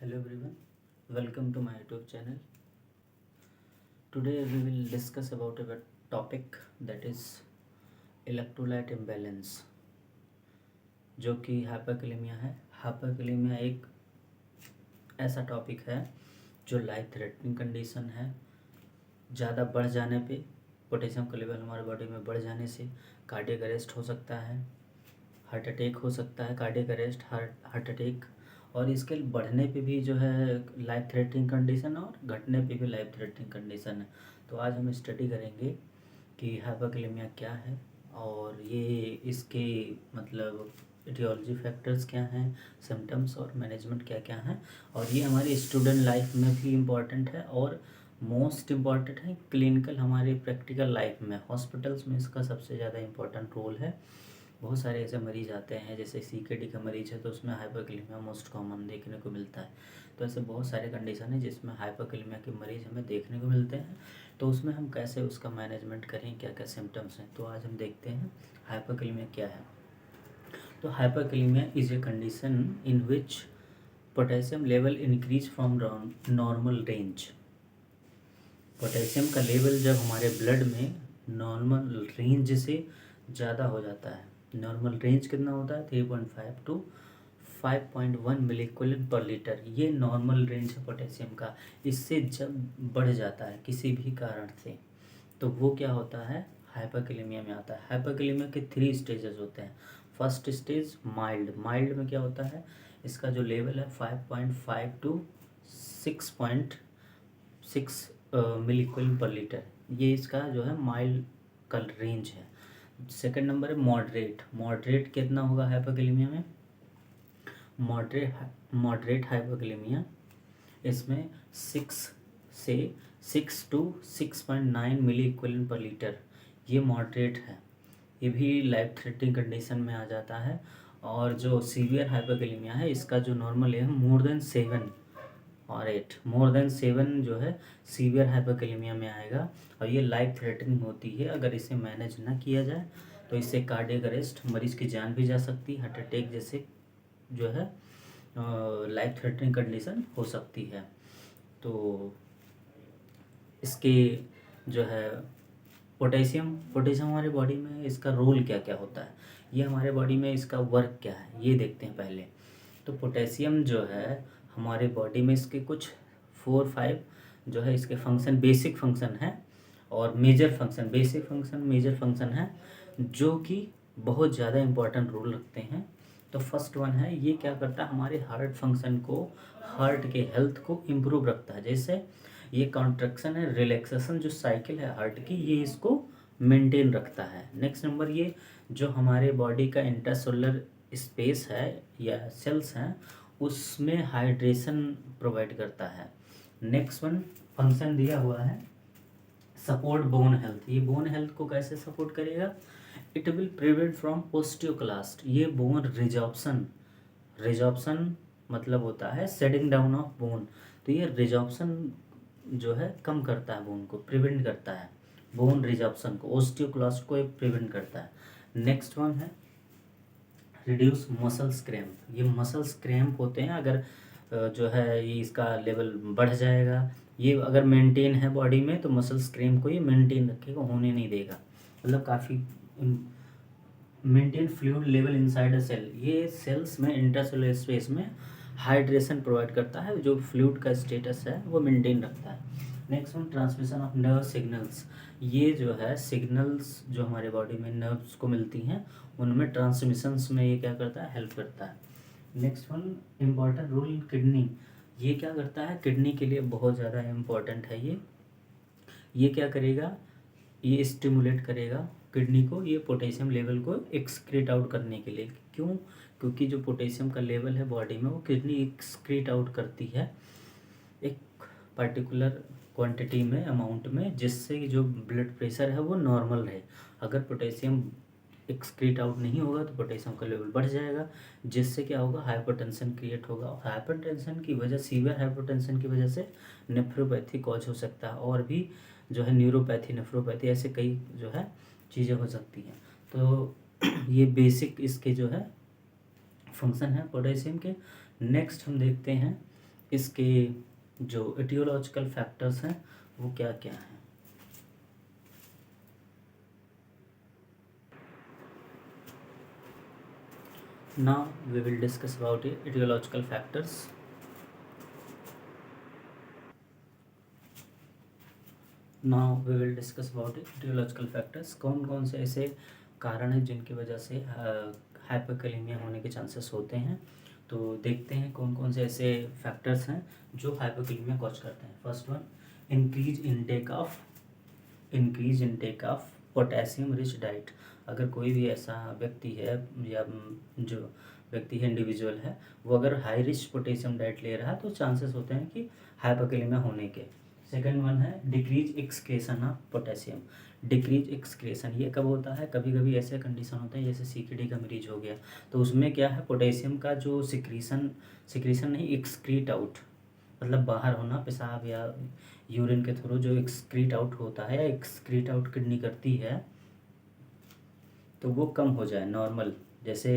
Hello everyone, welcome to my YouTube channel. Today we will discuss about a topic that is electrolyte imbalance, जो कि hyperkalaemia है. Hyperkalaemia एक ऐसा topic है जो लाइफ थ्रेटनिंग कंडीशन है. ज़्यादा बढ़ जाने पे पोटेशियम का लेवल हमारे बॉडी में बढ़ जाने से कार्डियक अरेस्ट हो सकता है, हार्ट अटैक हो सकता है, कार्डियक अरेस्ट, हार्ट अटैक, और इसके बढ़ने पे भी जो है लाइफ थ्रेटनिंग कंडीशन और घटने पे भी लाइफ थ्रेटनिंग कंडीशन है. तो आज हम स्टडी करेंगे कि हाइपरकैलेमिया क्या है और ये इसके मतलब एटियोलॉजी फैक्टर्स क्या हैं, सिम्टम्स और मैनेजमेंट क्या क्या हैं, और ये हमारी स्टूडेंट लाइफ में भी इम्पॉर्टेंट है और मोस्ट इम्पॉर्टेंट है क्लिनिकल हमारी प्रैक्टिकल लाइफ में. हॉस्पिटल्स में इसका सबसे ज़्यादा इम्पॉर्टेंट रोल है. बहुत सारे ऐसे मरीज आते हैं, जैसे CKD का मरीज है तो उसमें हाइपरकैलेमिया मोस्ट कॉमन देखने को मिलता है. तो ऐसे बहुत सारे कंडीशन है जिसमें हाइपरकैलेमिया के मरीज हमें देखने को मिलते हैं. तो उसमें हम कैसे उसका मैनेजमेंट करें, क्या क्या सिम्टम्स हैं, तो आज हम देखते हैं हाइपरकैलेमिया क्या है. तो hyperkalaemia is a condition in which potassium level increase from normal range. Potassium का लेवल जब हमारे ब्लड में नॉर्मल रेंज से ज़्यादा हो जाता है. नॉर्मल रेंज कितना होता है? 3.5 टू 5.1 मिलीक्यूलन पर लीटर. ये नॉर्मल रेंज है पोटेशियम का. इससे जब बढ़ जाता है किसी भी कारण से तो वो क्या होता है? हाइपरकैलेमिया में आता है. हाइपरकैलेमिया के 3 स्टेजेस होते हैं. फर्स्ट स्टेज माइल्ड में क्या होता है? इसका जो लेवल है 5.5 टू 6.6 मिलीक्यूलन पर लीटर. ये इसका जो है माइल्ड का रेंज है. सेकंड नंबर है मॉडरेट कितना होगा हाइपरकैलेमिया में? मॉडरेट हाइपरकैलेमिया इसमें 6 to 6.9 milliequivalent per litre. ये मॉडरेट है. ये भी लाइफ थ्रेटनिंग कंडीशन में आ जाता है. और जो सीवियर हाइपरकैलेमिया है इसका जो नॉर्मल है मोर देन 7 और 8, मोर देन 7 जो है सीवियर हाइपरकैलेमिया में आएगा. और ये लाइफ थ्रेटनिंग होती है. अगर इसे मैनेज ना किया जाए तो इससे कार्डियक अरेस्ट, मरीज की जान भी जा सकती है, हार्ट अटैक जैसे जो है लाइफ थ्रेटनिंग कंडीशन हो सकती है. तो इसके जो है पोटेशियम हमारे बॉडी में इसका रोल क्या क्या होता है, ये हमारे बॉडी में इसका वर्क क्या है ये देखते हैं पहले. तो पोटेशियम जो है हमारे बॉडी में इसके कुछ 4-5 जो है इसके फंक्शन, बेसिक फंक्शन है और major function. Basic function, major function है जो कि बहुत ज़्यादा इम्पोर्टेंट रोल रखते हैं. तो फर्स्ट वन है, ये क्या करता है? हमारे हार्ट फंक्शन को, हार्ट के हेल्थ को इम्प्रूव रखता है. जैसे ये कॉन्ट्रैक्शन है, रिलैक्सेशन जो साइकिल है हार्ट की, ये इसको मेंटेन रखता है. नेक्स्ट नंबर, ये जो हमारे बॉडी का इंटरसेलुलर स्पेस है या सेल्स हैं उसमें हाइड्रेशन प्रोवाइड करता है. नेक्स्ट वन फंक्शन दिया हुआ है सपोर्ट बोन हेल्थ. ये बोन हेल्थ को कैसे सपोर्ट करेगा? It will prevent from osteoclast. ये बोन रिजॉर्प्शन मतलब होता है सेटिंग डाउन ऑफ बोन. तो ये रिजॉर्प्शन जो है कम करता है, बोन को प्रिवेंट करता है, बोन रिजॉर्प्शन को, ओस्टियोक्लास्ट को प्रिवेंट करता है. नेक्स्ट वन है रिड्यूस मसल्स क्रैम्प. ये मसल्स क्रैम्प होते हैं अगर जो है ये इसका लेवल बढ़ जाएगा. ये अगर मेंटेन है बॉडी में तो मसल्स क्रैम्प को ये मेंटेन रखेगा, होने नहीं देगा. मतलब काफ़ी maintain fluid level inside a cell. ये सेल्स में इंटरसेलुलर स्पेस में हाइड्रेशन प्रोवाइड करता है, जो फ्लूइड का स्टेटस है वो मेंटेन रखता है. Next one transmission of nerve signals. ये जो है सिग्नल्स जो हमारे बॉडी में नर्व्स को मिलती हैं उनमें ट्रांसमिशंस में ये क्या करता है? हेल्प करता है. Next one important role in kidney. ये क्या करता है? किडनी के लिए बहुत ज़्यादा इम्पॉर्टेंट है. ये क्या करेगा? ये स्टिमुलेट करेगा किडनी को, ये पोटेशियम लेवल को एक्सक्रीट आउट करने के लिए. क्यों? क्योंकि जो पोटेशियम का लेवल है बॉडी में वो किडनी एक्सक्रीट आउट करती है एक पर्टिकुलर क्वांटिटी में, अमाउंट में, जिससे जो ब्लड प्रेशर है वो नॉर्मल रहे. अगर पोटेशियम एक्सक्रीट आउट नहीं होगा तो पोटेशियम का लेवल बढ़ जाएगा, जिससे क्या होगा? हाइपरटेंशन क्रिएट होगा. हाइपरटेंशन की वजह, सीवियर हाइपरटेंशन की वजह से नेफ्रोपैथी कॉज हो सकता है, और भी जो है न्यूरोपैथी, नेफ्रोपैथी, ऐसे कई जो है चीज़ें हो सकती हैं. तो ये बेसिक इसके जो है फंक्शन है पोटेशियम के. नेक्स्ट हम देखते हैं इसके जो एटियोलॉजिकल फैक्टर्स हैं वो क्या क्या हैं। Now we will discuss about etiological factors. Now we will discuss about etiological factors. कौन कौन से ऐसे कारण हैं जिनकी वजह से हाइपरकैलेमिया होने के चांसेस होते हैं। तो देखते हैं कौन कौन से ऐसे फैक्टर्स हैं जो हाइपरकैलेमिया कॉज करते हैं। First one, increase intake of potassium rich diet. अगर कोई भी ऐसा व्यक्ति है या जो व्यक्ति है इंडिविजुअल है वो अगर हाई रिच पोटेशियम डाइट ले रहा है तो चांसेस होते हैं कि हाइपरकैलेमिया होने के। सेकंड वन है decrease excretion of potassium. Decrease excretion ये कब होता है, कभी कभी ऐसे कंडीशन होते हैं जैसे सीकेडी का मरीज हो गया तो उसमें क्या है, पोटेशियम का जो सिक्रीशन नहीं, एक्सक्रीट आउट, मतलब बाहर होना, पेशाब या यूरिन के थ्रू जो एक्सक्रीट आउट होता है, एक्सक्रीट आउट किडनी करती है तो वो कम हो जाए नॉर्मल। जैसे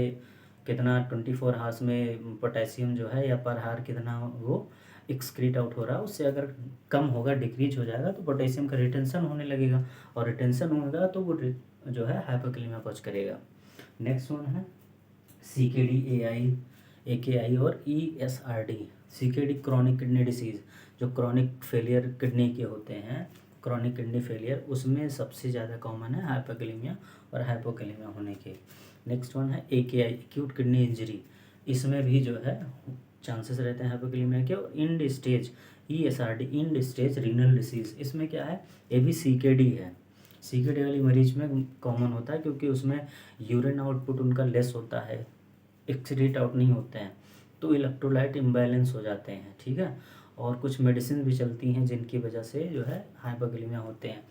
कितना 24 आवर्स में पोटेशियम जो है या पर हार कितना वो एक्सक्रीट आउट हो रहा है, उससे अगर कम होगा, डिक्रीज हो जाएगा तो पोटेशियम का रिटेंशन होने लगेगा और रिटेंशन होगा तो वो जो है हाइपरकैलेमिया कॉज करेगा। नेक्स्ट वन है सीकेडी, एकेआई और ईएसआरडी। सीकेडी क्रॉनिक किडनी डिसीज़, जो क्रॉनिक फेलियर किडनी के होते हैं, क्रॉनिक किडनी फेलियर, उसमें सबसे ज़्यादा कॉमन है हाइपरकैलेमिया और हाइपोकैलेमिया होने के। नेक्स्ट वन है एकेआई, एक्यूट किडनी इंजरी। इसमें भी जो है चांसेस रहते हैं हाइपोकैलेमिया के। और end stage ESRD, end stage renal disease, इसमें क्या है, ये भी सीकेडी है। सीकेडी वाली मरीज में कॉमन होता है क्योंकि उसमें यूरिन आउटपुट उनका लेस होता है, एक्सक्रीट आउट नहीं होते हैं, तो इलेक्ट्रोलाइट इम्बैलेंस हो जाते हैं, ठीक है। और कुछ मेडिसिन भी चलती हैं जिनकी वजह से जो है हाइपरकैलेमिया होते हैं।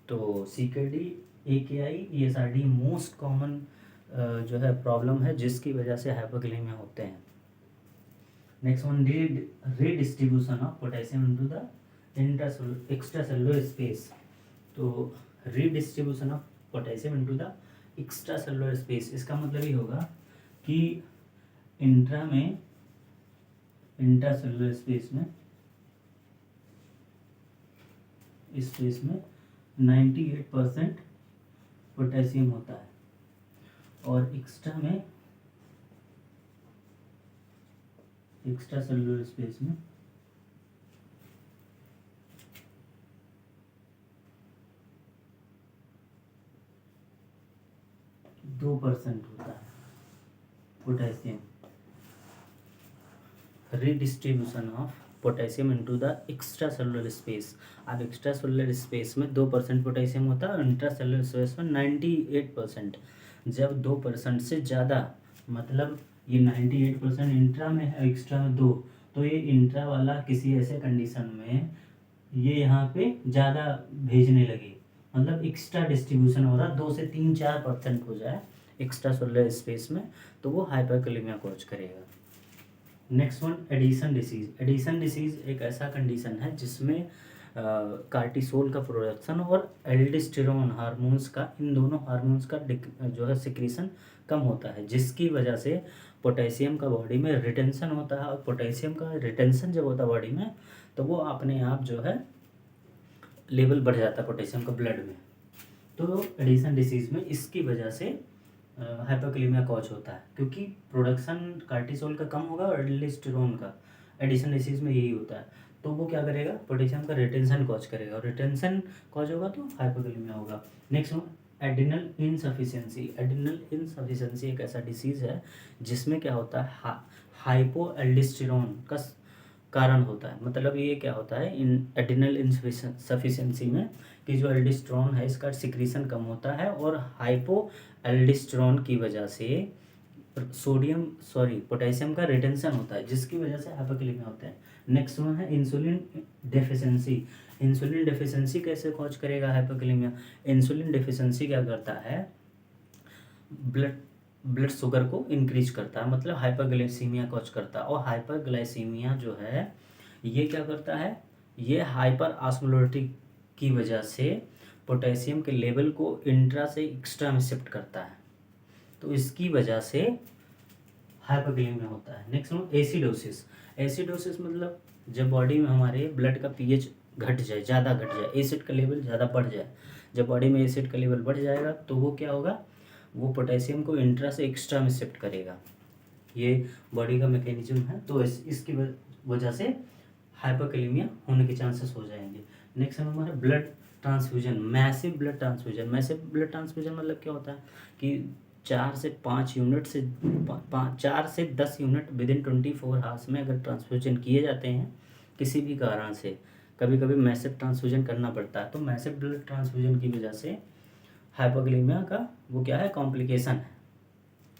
तो सीकेडी, एकेआई, ईएसआरडी मोस्ट कॉमन जो है प्रॉब्लम है जिसकी वजह से हाइपरकैलेमिया होते हैं। Next one, redistribution of potassium into the extracellular space. तो redistribution of potassium into the extracellular space, इसका मतलब ये होगा कि इंट्रासेलुलर स्पेस में 98% पोटेशियम होता है और एक्स्ट्रा सेलुलर स्पेस में 2% होता है potassium. Redistribution of potassium into the extra cellular space. अब एक्स्ट्रा सेलुलर स्पेस में 2% पोटेशियम होता है और इंट्रा सेलुलर स्पेस में 98%। जब 2% से ज़्यादा, मतलब ये 98% इंट्रा में है, एक्स्ट्रा में 2, तो ये इंट्रा वाला किसी ऐसे कंडीशन में ये यहाँ पे ज़्यादा भेजने लगे, मतलब एक्स्ट्रा डिस्ट्रीब्यूशन हो रहा, 2 से 3-4% हो जाए एक्स्ट्रा सेलुलर स्पेस में, तो वो हाइपरकैलेमिया कॉज करेगा। Next one, Addison disease. Addison disease एक ऐसा कंडीशन है जिसमें कार्टिसोल का प्रोडक्शन और एल्डोस्टेरोन हार्मोन्स का, इन दोनों हार्मोन्स का जो है सिक्रीशन कम होता है, जिसकी वजह से पोटेशियम का बॉडी में रिटेंशन होता है। और पोटेशियम का रिटेंशन जब होता है बॉडी में तो वो अपने आप जो है लेवल बढ़ जाता है पोटेशियम का ब्लड में। तो एडिशन डिसीज़ में इसकी वजह से हाइपरकैलेमिया कॉज होता है क्योंकि प्रोडक्शन कार्टिसोल का कम होगा और एल्डोस्टेरोन का। एडिशन डिसीज़ में यही होता है, तो वो क्या करेगा, पोटेशियम का रिटेंशन कॉज करेगा और रिटेंशन कॉज होगा तो हाइपरकैलेमिया होगा। Next one, adrenal insufficiency. Adrenal insufficiency एक ऐसा डिसीज़ है जिसमें क्या होता है, हाइपो एल्डोस्टेरोन का कारण होता है। मतलब ये क्या होता है, इन एड्रिनल इनसफिशिएंसी में कि जो एल्डोस्टेरोन है इसका सिक्रीशन कम होता है और हाइपो एल्डोस्टेरोन की वजह से पोटेशियम का रिटेंशन होता है, जिसकी वजह से हाइपरकैलेमिया होता है। नेक्स्ट वन है इंसुलिन डेफिशिएंसी। इंसुलिन डेफिशिएंसी कैसे कॉज करेगा हाइपरकैलेमिया। इंसुलिन डेफिशिएंसी क्या करता है, ब्लड शुगर को इंक्रीज करता है, मतलब हाइपरग्लाइसीमिया कॉज करता है। और हाइपरग्लाइसीमिया जो है ये क्या करता है, ये हाइपर ऑस्मोलरिटी की वजह से पोटेशियम के लेवल को इंट्रा से एक्स्ट्रा में शिफ्ट करता है, तो इसकी वजह से हाइपोकैलेमिया होता है। Next number acidosis. एसिडोसिस मतलब जब बॉडी में हमारे ब्लड का पीएच घट जाए, ज़्यादा घट जाए, एसिड का लेवल ज़्यादा बढ़ जाए। जब बॉडी में एसिड का लेवल बढ़ जाएगा तो वो क्या होगा, वो पोटेशियम को इंट्रा से एक्स्ट्रा में शिफ्ट करेगा। ये बॉडी का मैकेनिज्म है, तो इसकी वजह से हाइपोकैलेमिया होने के चांसेस हो जाएंगे। नेक्स्ट नंबर है blood transfusion, massive blood transfusion. Massive blood transfusion मतलब क्या होता है कि 4 से 5 यूनिट से 4 से 10 यूनिट विद इन 24 आवर्स में अगर ट्रांसफ्यूजन किए जाते हैं किसी भी कारण से, कभी कभी मैसिव ट्रांसफ्यूजन करना पड़ता है, तो मैसिव ब्लड ट्रांसफ्यूजन की वजह से हाइपोकैलेमिया का वो क्या है, कॉम्प्लिकेशन है।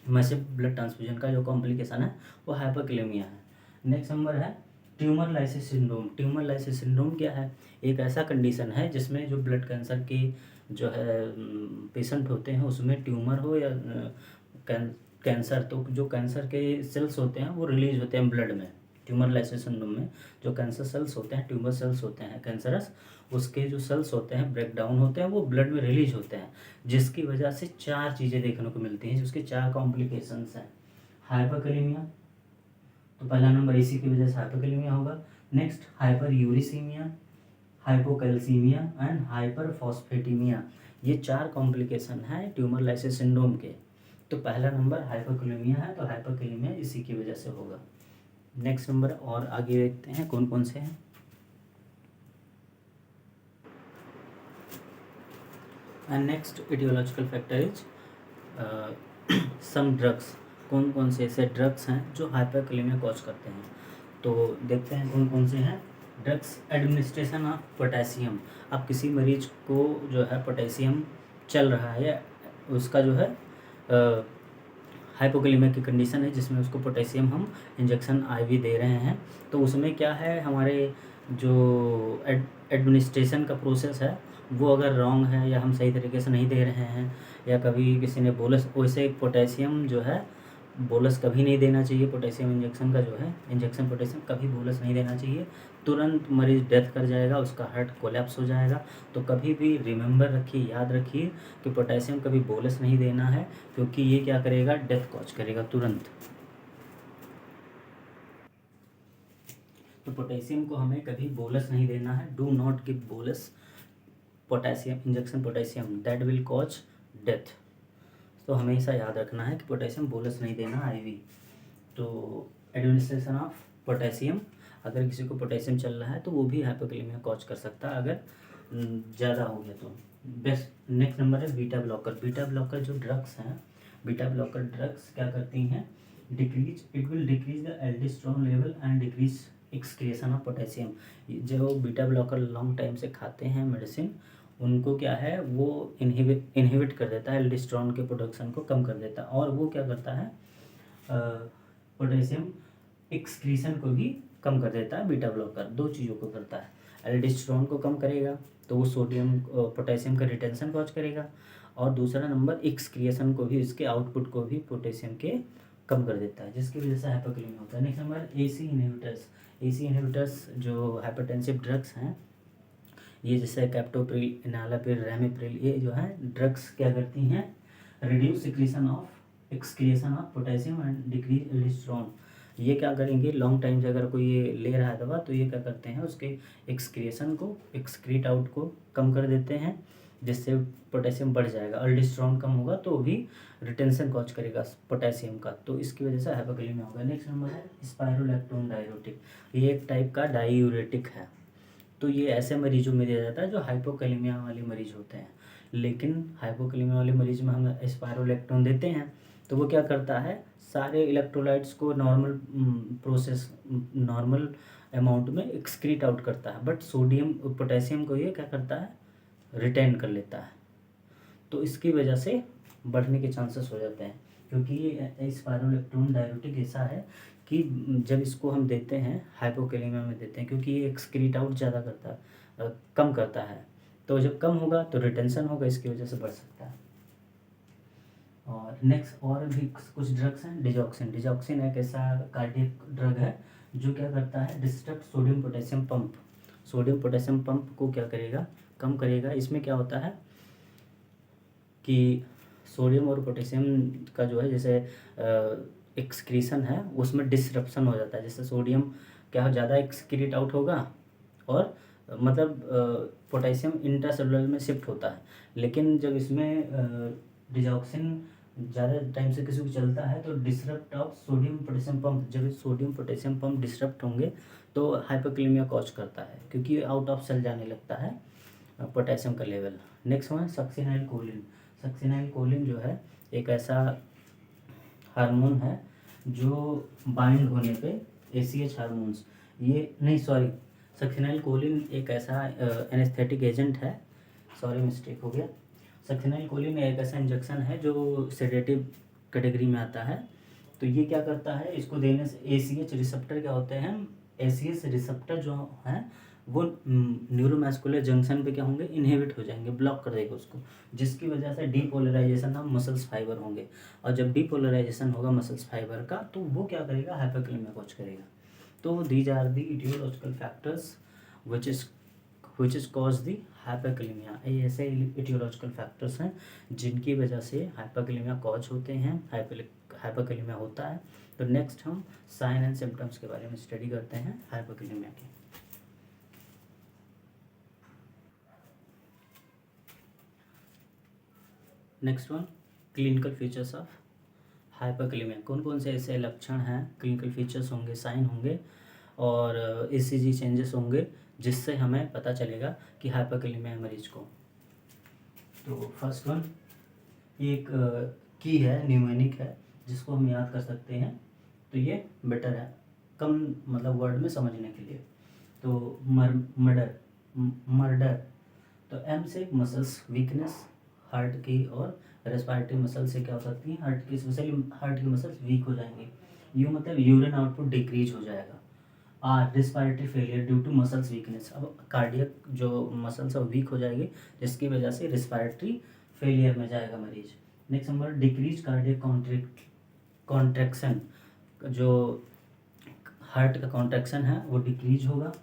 मैसिव ब्लड ट्रांसफ्यूजन का जो कॉम्प्लिकेशन है वो हाइपोकैलेमिया है। नेक्स्ट नंबर है tumour lysis syndrome. Tumour lysis syndrome क्या है, एक ऐसा कंडीशन है जिसमें जो ब्लड कैंसर की जो है पेशेंट होते हैं उसमें ट्यूमर हो या कैंसर, तो जो कैंसर के सेल्स होते हैं वो रिलीज होते हैं ब्लड में। ट्यूमर लाइसिस सिंड्रोम में जो कैंसर सेल्स होते हैं, ट्यूमर सेल्स होते हैं कैंसरस, उसके जो सेल्स होते हैं ब्रेक डाउन होते हैं, वो ब्लड में रिलीज होते हैं, जिसकी वजह से 4 चीज़ें देखने को मिलती हैं, जिसके 4 कॉम्प्लिकेशंस हैं। हाइपोकैलेमिया, तो पहला नंबर इसी की वजह से हाइपोकैलेमिया होगा। Next hyperuricaemia, hypocalcaemia and hyperphosphataemia, ये 4 कॉम्प्लिकेशन हैं ट्यूमर लाइसिस सिंड्रोम के। तो पहला नंबर हाइपोकैलेमिया है, तो हाइपोकैलेमिया इसी की वजह से होगा। नेक्स्ट नंबर और आगे देखते हैं कौन कौन से हैं। And next aetiological factor is some drugs. कौन कौन से ऐसे ड्रग्स हैं जो हाइपोकैलेमिया कॉज करते हैं, तो देखते हैं कौन कौन से हैं। Drugs administration of potassium. अब किसी मरीज को जो है पोटेशियम चल रहा है या उसका जो है हाइपोकैलेमिया की कंडीशन है जिसमें उसको पोटेशियम हम इंजेक्शन आईवी दे रहे हैं, तो उसमें क्या है, हमारे जो एडमिनिस्ट्रेशन का प्रोसेस है वो अगर रॉन्ग है या हम सही तरीके से नहीं दे रहे हैं, या कभी किसी ने बोलस, वैसे पोटेशियम जो है बोलस कभी नहीं देना चाहिए। पोटेशियम इंजेक्शन का जो है इंजेक्शन पोटेशियम कभी बोलस नहीं देना चाहिए, तुरंत मरीज डेथ कर जाएगा, उसका हार्ट कोलैप्स हो जाएगा। तो कभी भी रिमेंबर रखिए, याद रखिए कि पोटेशियम कभी बोलस नहीं देना है, क्योंकि ये क्या करेगा, डेथ कॉज करेगा तुरंत। तो पोटेशियम को हमें कभी बोलस नहीं देना है, do not give bolus potassium injection potassium, that will cause death. तो हमेशा याद रखना है कि पोटेशियम बोलस नहीं देना आईवी। तो एडमिनिस्ट्रेशन ऑफ पोटेशियम, अगर किसी को पोटेशियम चल रहा है तो वो भी हाइपोकैलेमिया कॉज कर सकता है अगर ज़्यादा हो गया तो। बेस्ट नेक्स्ट नंबर है बीटा ब्लॉकर। बीटा ब्लॉकर जो ड्रग्स हैं, बीटा ब्लॉकर ड्रग्स क्या करती हैं, it will decrease the aldosterone level and decrease excretion of potassium. जो बीटा ब्लॉकर लॉन्ग टाइम से खाते हैं मेडिसिन, उनको क्या है, वो इनहिबिट कर देता है, एल्डोस्टेरोन के प्रोडक्शन को कम कर देता है, और वो क्या करता है, पोटेशियम एक्सक्रीशन को भी कम कर देता है। बीटा ब्लॉकर 2 चीज़ों को करता है, एल्डोस्टेरोन को कम करेगा तो वो सोडियम पोटेशियम का रिटेंशन कॉज करेगा, और दूसरा नंबर एक्सक्रिएशन को भी, इसके आउटपुट को भी पोटेशियम के कम कर देता है, जिसकी वजह से हाइपोकैलेमिया होता है। Next number AC inhibitors. AC inhibitors जो हाइपरटेंसिव ड्रग्स हैं, ये जैसे कैप्टोप्रिल, इनालाप्रिल, रैमिप्रिल, ये जो है ड्रग्स क्या करती हैं, reduce secretion of excretion of potassium and decrease aldosterone. ये क्या करेंगे, लॉन्ग टाइम से अगर कोई ये ले रहा है दवा, तो ये क्या करते हैं, उसके एक्सक्रिएशन को, एक्सक्रीट आउट को कम कर देते हैं, जिससे पोटेशियम बढ़ जाएगा। एल्डोस्टेरोन कम होगा तो भी रिटेंशन कॉज करेगा पोटेशियम का, तो इसकी वजह से हाइपोकैलेमिया होगा। नेक्स्ट नंबर है स्पाइरोलैक्टोन डाययूरेटिक। ये एक टाइप का डाययूरेटिक है, तो ये ऐसे मरीजों में दिया जाता है जो हाइपोकैलेमिया वाले मरीज होते हैं। लेकिन हाइपोकैलेमिया वाले मरीज में हम स्पाइरोलैक्टोन देते हैं तो वो क्या करता है, सारे इलेक्ट्रोलाइट्स को नॉर्मल अमाउंट में एक्सक्रीट आउट करता है, बट सोडियम पोटेशियम को ये क्या करता है, रिटेन कर लेता है। तो इसकी वजह से बढ़ने के चांसेस हो जाते हैं, क्योंकि ये स्पाइरोलैक्टोन डाययूरेटिक ऐसा है कि जब इसको हम देते हैं हाइपोकैलेमिया में देते हैं, क्योंकि ये एक्सक्रीट आउट ज़्यादा करता है, कम करता है, तो जब कम होगा तो रिटेंशन होगा, इसकी वजह से बढ़ सकता है। और नेक्स्ट और भी कुछ ड्रग्स हैं। डिजॉक्सिन। डिजॉक्सिन एक ऐसा कार्डियक ड्रग है जो क्या करता है, disturb sodium potassium pump. Sodium potassium pump को क्या करेगा, कम करेगा। इसमें क्या होता है कि सोडियम और पोटेशियम का जो है, जैसे एक्सक्रीशन है उसमें डिसरप्शन हो जाता है, जैसे सोडियम क्या ज़्यादा एक्सक्रीट आउट होगा और मतलब पोटेशियम इंट्रासेलुलर में शिफ्ट होता है। लेकिन जब इसमें डिजॉक्सिन ज़्यादा टाइम से किसी को चलता है तो disrupt of sodium potassium pump, जब सोडियम पोटेशियम पंप डिसरप्ट होंगे तो हाइपोक्लेमिया कॉज करता है, क्योंकि आउट ऑफ सेल जाने लगता है पोटेशियम का level. Next one succinylcholine. Succinylcholine जो है एक ऐसा हार्मोन है जो बाइंड होने पे ACH हार्मोन्स, ये नहीं सॉरी, सक्सिनाइल कोलिन एक ऐसा एनेस्थेटिक एजेंट है, सॉरी मिस्टेक हो गया। सक्सिनाइल कोलिन एक ऐसा इंजेक्शन है जो सेडेटिव कैटेगरी में आता है। तो ये क्या करता है, इसको देने से ACH रिसेप्टर क्या होते हैं, ACH रिसेप्टर जो हैं वो न्यूरोमस्कुलर जंक्शन पे क्या होंगे, इनहिबिट हो जाएंगे, ब्लॉक कर देगा उसको, जिसकी वजह से डीपोलराइजेशन ऑफ मसल्स फाइबर होंगे। और जब डीपोलराइजेशन होगा मसल्स फाइबर का तो वो क्या करेगा, हाइपोक्लेमिया कॉज करेगा। तो these are the aetiological factors which is cause the hypokalaemia. ये ऐसे इटियोलॉजिकल फैक्टर्स हैं जिनकी वजह से हाइपोक्लेमिया कॉज होते हैं, हाइपोक्लेमिया होता है। तो नेक्स्ट हम साइन एंड सिम्टम्स के बारे में स्टडी करते हैं हाइपोक्लेमिया के। Next one clinical features of hypokalaemia. कौन कौन से ऐसे लक्षण हैं, क्लिनिकल फीचर्स होंगे, साइन होंगे और ECG चेंजेस होंगे जिससे हमें पता चलेगा कि हाइपोक्लेमिया है मरीज को। तो फर्स्ट वन एक की है, न्यूमेनिक है, जिसको हम याद कर सकते हैं, तो ये बेटर है कम मतलब वर्ड में समझने के लिए। तो मर्डर, तो M से मसल्स वीकनेस हार्ट की, और रेस्पिरेटरी मसल से क्या हो सकती है, हार्ट की, स्पेशली हार्ट की मसल्स वीक हो जाएंगी। यू मतलब यूरिन आउटपुट डिक्रीज हो जाएगा। Respiratory failure due to muscles weakness, अब कार्डियक जो मसल्स है वीक हो जाएगी जिसकी वजह से रेस्पिरेटरी फेलियर में जाएगा मरीज। Next number decrease cardiac contraction, जो हार्ट का कॉन्ट्रैक्शन है वो डिक्रीज होगा।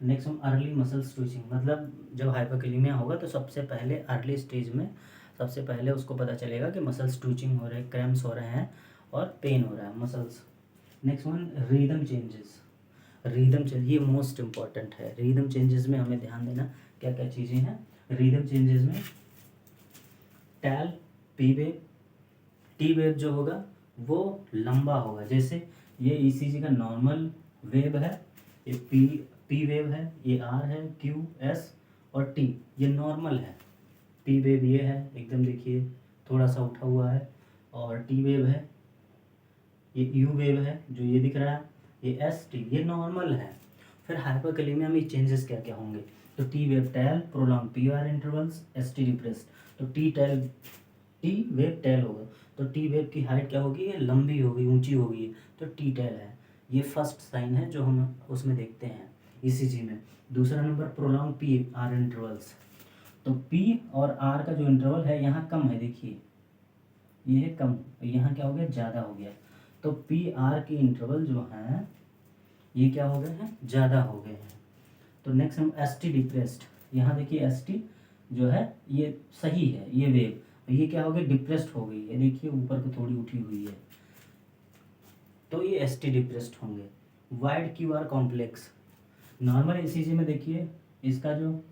नेक्स्ट हम अर्ली मसल स्विचिंग, मतलब जब हाइपोक्लेमिया होगा तो सबसे पहले अर्ली स्टेज में सबसे पहले उसको पता चलेगा कि मसल स्टूचिंग हो रहे हैं, क्रैम्प्स हो रहे हैं और पेन हो रहा है muscles. Next one rhythm changes, rhythm change ये मोस्ट इम्पॉर्टेंट है। रिदम चेंजेस में हमें ध्यान देना क्या क्या चीज़ें हैं। रिदम चेंजेस में tall P wave, T wave जो होगा वो लंबा होगा, जैसे ये ECG का नॉर्मल वेव है, ये पी वेव है, ये R है, Q S और T ये नॉर्मल है। पी वेव ये है एकदम देखिए थोड़ा सा उठा हुआ है, और टी वेव है, ये यू वेव है जो ये दिख रहा है, ये ST ये नॉर्मल है। फिर हाइपोक्लेमिया में चेंजेस क्या क्या होंगे, तो T wave tall prolong PR intervals, ST depressed. तो टी वेव टैल होगा, तो टी वेव की हाइट क्या होगी, ये लंबी होगी, ऊंची होगी, तो टी टैल है। ये फर्स्ट साइन है जो हम उसमें देखते हैं ECG में। दूसरा नंबर प्रोलॉन्ग PR इंटरवल्स, तो P और R का जो इंटरवल है यहाँ कम है, देखिए ये है कम, यहाँ क्या हो गया, ज़्यादा हो गया। तो PR के इंटरवल जो हैं ये क्या हो गए हैं, ज़्यादा हो गए हैं। तो नेक्स्ट हम ST डिप्रेस्ड, यहाँ देखिए ST जो है ये सही है, ये वेव, ये क्या हो गया, डिप्रेस्ड हो गई है, देखिए ऊपर को थोड़ी उठी हुई है, तो ये ST डिप्रेस्ड होंगे। Wide QR complex, normal ECG में देखिए इसका जो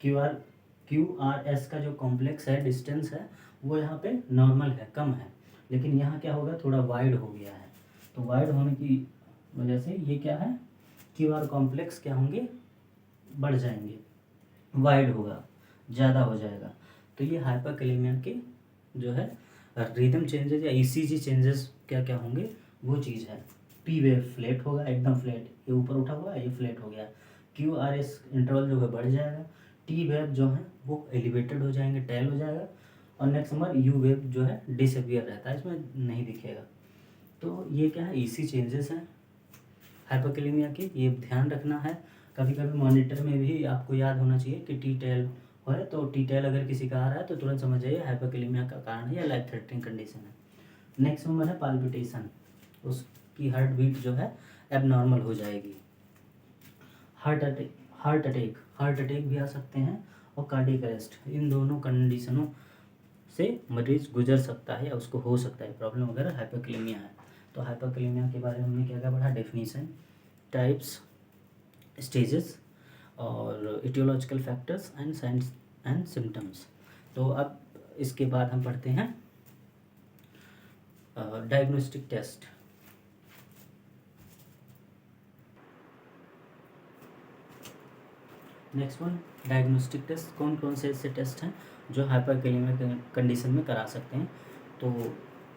QRS का जो कॉम्प्लेक्स है, डिस्टेंस है, वो यहाँ पे नॉर्मल है, कम है, लेकिन यहाँ क्या होगा, थोड़ा वाइड हो गया है। तो वाइड होने की वजह से ये क्या है, QR कॉम्प्लेक्स क्या होंगे, बढ़ जाएंगे, वाइड होगा, ज़्यादा हो जाएगा। तो ये हाइपोक्लेमिया के जो है रिदम चेंजेस या ECG चेंजेस क्या क्या होंगे वो चीज़ है। पी वेव फ्लैट होगा, एकदम फ्लैट, ये ऊपर उठा हुआ है, ये फ्लैट हो गया। QRS इंटरवल जो है बढ़ जाएगा। टी वेव जो है वो एलिवेटेड हो जाएंगे, टैल हो जाएगा। और नेक्स्ट नंबर यू वेव जो है डिसअपियर रहता है, इसमें नहीं दिखेगा। तो ये क्या है, ECG चेंजेस हैं हाइपोक्लेमिया के, ये ध्यान रखना है। कभी कभी मॉनिटर में भी आपको याद होना चाहिए कि टी टेल है, तो टी टेल अगर किसी का आ रहा है तो तुरंत समझ जाइए हाइपोक्लेमिया का कारण है या लाइफ थ्रेटनिंग कंडीशन है। नेक्स्ट नंबर है पाल्पिटेशन, उसकी हार्ट बीट जो है एबनॉर्मल हो जाएगी। हार्ट अटैक भी आ सकते हैं, और कार्डियक अरेस्ट, इन दोनों कंडीशनों से मरीज गुजर सकता है या उसको हो सकता है प्रॉब्लम अगर हाइपोकैलेमिया है। तो हाइपोकैलेमिया के बारे में हमने क्या क्या पढ़ा, डेफिनीशन, टाइप्स, स्टेजेस और aetiological factors and science and symptoms. तो अब इसके बाद हम पढ़ते हैं diagnostic test. Next one, diagnostic test. कौन कौन से ऐसे टेस्ट हैं जो हाइपरकैलेमिया कंडीशन में करा सकते हैं। तो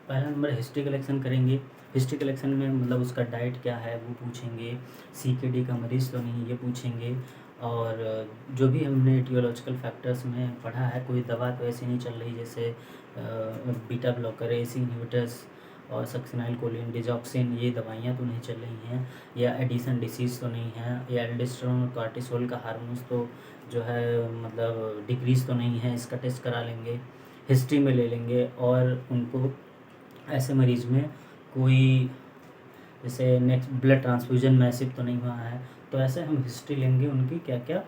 पहला नंबर हिस्ट्री कलेक्शन करेंगे। हिस्ट्री कलेक्शन में मतलब उसका डाइट क्या है वो पूछेंगे, CKD का मरीज़ तो नहीं ये पूछेंगे, और जो भी हमने टियोलॉजिकल फैक्टर्स में पढ़ा है, कोई दवा तो ऐसी नहीं चल रही जैसे बीटा ब्लॉकर, AC इनहिबिटर्स और सक्सिनाइल कोलिन, डिजॉक्सिन, ये दवाइयाँ तो नहीं चल रही हैं, या एडिसन डिसीज़ तो नहीं है, या एल्डोस्टेरोन और कार्टिसोल का हार्मोन्स तो जो है मतलब डिक्रीज़ तो नहीं है, इसका टेस्ट करा लेंगे, हिस्ट्री में ले लेंगे। और उनको ऐसे मरीज़ में कोई जैसे नेक्स्ट ब्लड ट्रांसफ्यूजन मैसिव तो नहीं हुआ है, तो ऐसे हम हिस्ट्री लेंगे उनकी, क्या क्या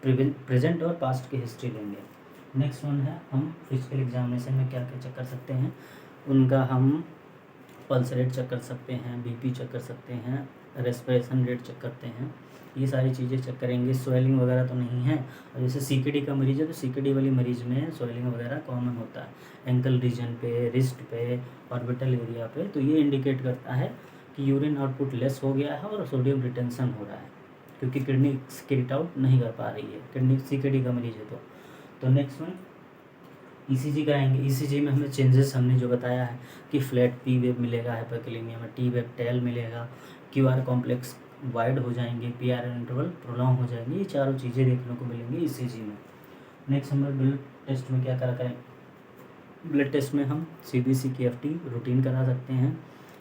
प्रेजेंट और पास्ट की हिस्ट्री लेंगे। नेक्स्ट वन है हम फिजिकल एग्जामिनेशन में क्या क्या चेक कर सकते हैं, उनका हम पल्स रेट चेक कर सकते हैं, BP चेक कर सकते हैं, रेस्पिरेशन रेट चेक करते हैं, ये सारी चीज़ें चेक करेंगे। स्वेलिंग वगैरह तो नहीं है, और जैसे CKD का मरीज़ है तो CKD वाली मरीज़ में स्वेलिंग वगैरह कॉमन होता है एंकल रीजन पे, रिस्ट पे, ऑर्बिटल एरिया पे, तो ये इंडिकेट करता है कि यूरिन आउटपुट लेस हो गया है और सोडियम रिटेंशन हो रहा है, क्योंकि किडनी एक्सक्रीट आउट नहीं कर पा रही है, किडनी CKD का मरीज़ है तो नेक्स्ट वन ECG कराएंगे। ECG में हमें चेंजेस हमने जो बताया है कि फ्लैट P वेव मिलेगा हाइपरकैलेमिया में, T वेव टेल मिलेगा, QR कॉम्प्लेक्स वाइड हो जाएंगे, PRN इंटरवल प्रोलॉन्ग हो जाएंगे, ये चारों चीज़ें देखने को मिलेंगी ECG में। नेक्स्ट हम ब्लड टेस्ट में क्या करा करें, ब्लड टेस्ट में हम CBC KFT रूटीन करा सकते हैं,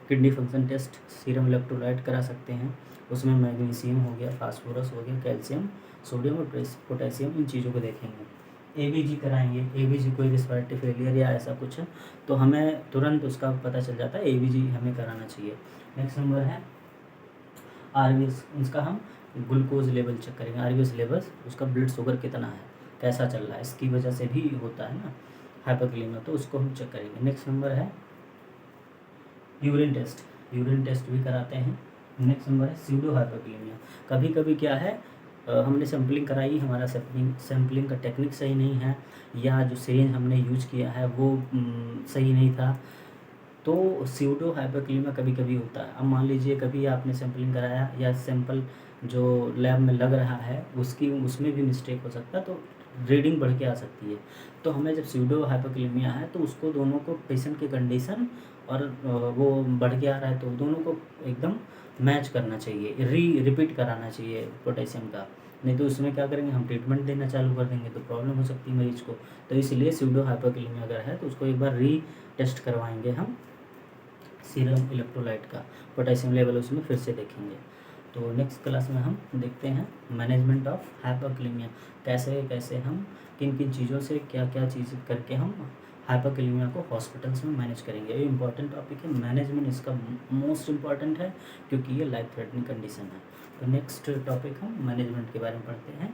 kidney function test, serum electrolyte करा सकते हैं, उसमें मैग्नीशियम हो गया, फास्फोरस हो गया, कैल्शियम, सोडियम और पोटेशियम, इन चीज़ों को देखेंगे। ABG कराएंगे। ABG कोई रिस्पिरेटरी फेलियर या ऐसा कुछ है तो हमें तुरंत उसका पता चल जाता है, ABG हमें कराना चाहिए। नेक्स्ट नंबर है RBS, उसका हम ग्लूकोज लेवल चेक करेंगे, RBS लेवल्स, उसका ब्लड शुगर कितना है, कैसा चल रहा है, इसकी वजह से भी होता है ना हाइपरकैलेमिया, तो उसको हम चेक करेंगे। नेक्स्ट नंबर है यूरिन टेस्ट, यूरिन टेस्ट भी कराते हैं। नेक्स्ट नंबर है स्यूडो हाइपरकैलेमिया। कभी कभी क्या है हमने सैम्पलिंग कराई, हमारा सैम्पलिंग का टेक्निक सही नहीं है, या जो सिरिंज हमने यूज किया है वो सही नहीं था, तो स्यूडो हाइपरकैलेमिया कभी कभी होता है। अब मान लीजिए कभी आपने सैम्पलिंग कराया या सैंपल जो लैब में लग रहा है उसमें भी मिस्टेक हो सकता है, तो रीडिंग बढ़ के आ सकती है। तो हमें जब स्यूडो हाइपरकैलेमिया है तो उसको दोनों को पेशेंट की कंडीशन और वो बढ़ के आ रहा है तो दोनों को एकदम मैच करना चाहिए, रिपीट कराना चाहिए पोटेशियम का, नहीं तो उसमें क्या करेंगे हम ट्रीटमेंट देना चालू कर देंगे तो प्रॉब्लम हो सकती है मरीज को। तो इसलिए स्यूडो हाइपरकैलेमिया अगर है तो उसको एक बार टेस्ट करवाएंगे हम सीरम इलेक्ट्रोलाइट का, पोटेशियम लेवल उसमें फिर से देखेंगे। तो नेक्स्ट क्लास में हम देखते हैं मैनेजमेंट ऑफ हाइपरकैलेमिया, कैसे कैसे हम किन किन चीज़ों से क्या क्या चीज़ करके हम हाइपरकैलेमिया को हॉस्पिटल्स में मैनेज करेंगे। ये इंपॉर्टेंट टॉपिक है, मैनेजमेंट इसका मोस्ट इम्पॉर्टेंट है क्योंकि ये लाइफ थ्रेटनिंग कंडीशन है। तो नेक्स्ट टॉपिक हम मैनेजमेंट के बारे में पढ़ते हैं।